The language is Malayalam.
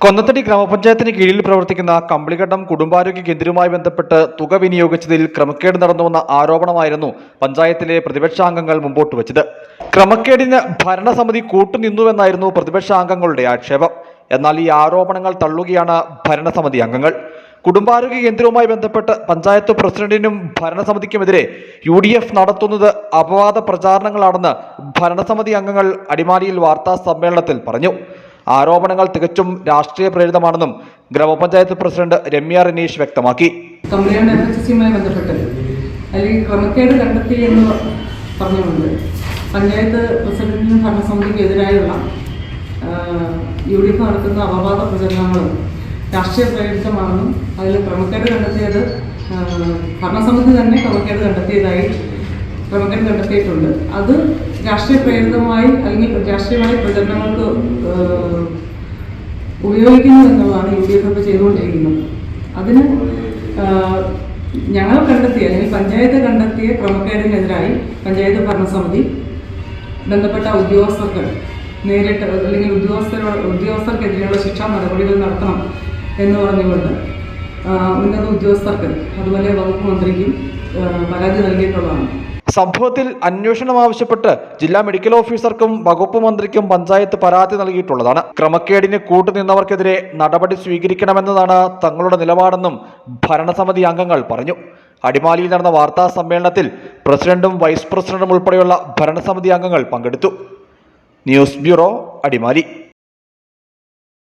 കൊന്നത്തടി ഗ്രാമപഞ്ചായത്തിന് കീഴിൽ പ്രവർത്തിക്കുന്ന കമ്പിളിഘട്ടം കുടുംബാരോഗ്യ കേന്ദ്രവുമായി ബന്ധപ്പെട്ട് തുക വിനിയോഗിച്ചതിൽ ക്രമക്കേട് നടന്നുവെന്ന ആരോപണമായിരുന്നു പഞ്ചായത്തിലെ പ്രതിപക്ഷാംഗങ്ങൾ മുമ്പോട്ട് വച്ചത്. ക്രമക്കേടിന് ഭരണസമിതി കൂട്ടുനിന്നുവെന്നായിരുന്നു പ്രതിപക്ഷാംഗങ്ങളുടെ ആക്ഷേപം. എന്നാൽ ഈ ആരോപണങ്ങൾ തള്ളുകയാണ് ഭരണസമിതി അംഗങ്ങൾ. കുടുംബാരോഗ്യ കേന്ദ്രവുമായി ബന്ധപ്പെട്ട് പഞ്ചായത്ത് പ്രസിഡന്റിനും ഭരണസമിതിക്കുമെതിരെ UDF നടത്തുന്നത് അപവാദ പ്രചാരണങ്ങളാണെന്ന് ഭരണസമിതി അംഗങ്ങൾ അടിമാലിയിൽ വാർത്താ സമ്മേളനത്തിൽ പറഞ്ഞു. ആരോപണങ്ങൾ തികച്ചും രാഷ്ട്രീയ പ്രേരിതമാണെന്നും ഗ്രാമപഞ്ചായത്ത് പ്രസിഡന്റ് രമ്യ റനീഷ് വ്യക്തമാക്കി. കമ്പിളിയാണ്ട് FHSയുമായി ബന്ധപ്പെട്ട് അല്ലെങ്കിൽ ക്രമക്കേട് കണ്ടെത്തി എന്ന് പറഞ്ഞുകൊണ്ട് പഞ്ചായത്ത് പ്രസിഡന്റിനും ഭരണസമിതിക്കും എതിരായുള്ള UDF നടത്തുന്ന അപവാദ പ്രചരണങ്ങളും രാഷ്ട്രീയ പ്രേരിതമാണെന്നും അതിൽ ക്രമക്കേട് കണ്ടെത്തിയത് ഭരണസമിതി തന്നെ ക്രമക്കേട് കണ്ടെത്തിയിട്ടുണ്ട്. അത് രാഷ്ട്രീയ പ്രേരിതമായി അല്ലെങ്കിൽ രാഷ്ട്രീയമായ പ്രചരണങ്ങൾക്ക് ഉപയോഗിക്കുന്നു എന്നുള്ളതാണ് UDF ഇപ്പോൾ ചെയ്തുകൊണ്ടിരിക്കുന്നത്. അതിന് ഞങ്ങൾ കണ്ടെത്തിയ അല്ലെങ്കിൽ പഞ്ചായത്ത് കണ്ടെത്തിയ ക്രമക്കേടിനെതിരായി പഞ്ചായത്ത് ഭരണസമിതി ബന്ധപ്പെട്ട ഉദ്യോഗസ്ഥർക്ക് നേരിട്ട് അല്ലെങ്കിൽ ഉദ്യോഗസ്ഥർക്കെതിരെയുള്ള ശിക്ഷാ നടപടികൾ നടത്തണം എന്ന് പറഞ്ഞുകൊണ്ട് ഉന്നത ഉദ്യോഗസ്ഥർക്ക് അതുപോലെ വകുപ്പ് മന്ത്രിക്കും പരാതി നൽകിയിട്ടുള്ളതാണ്. സംഭവത്തിൽ അന്വേഷണം ആവശ്യപ്പെട്ട് ജില്ലാ മെഡിക്കൽ ഓഫീസർക്കും വകുപ്പ് മന്ത്രിക്കും പഞ്ചായത്ത് പരാതി നൽകിയിട്ടുള്ളതാണ്. ക്രമക്കേടിന് കൂട്ടുനിന്നവർക്കെതിരെ നടപടി സ്വീകരിക്കണമെന്നതാണ് തങ്ങളുടെ നിലപാടെന്നും ഭരണസമിതി അംഗങ്ങൾ പറഞ്ഞു. അടിമാലിയിൽ നടന്ന വാർത്താ സമ്മേളനത്തിൽ പ്രസിഡന്റും വൈസ് പ്രസിഡന്റും ഉൾപ്പെടെയുള്ള ഭരണസമിതി അംഗങ്ങൾ പങ്കെടുത്തു. News bureau, Adimali.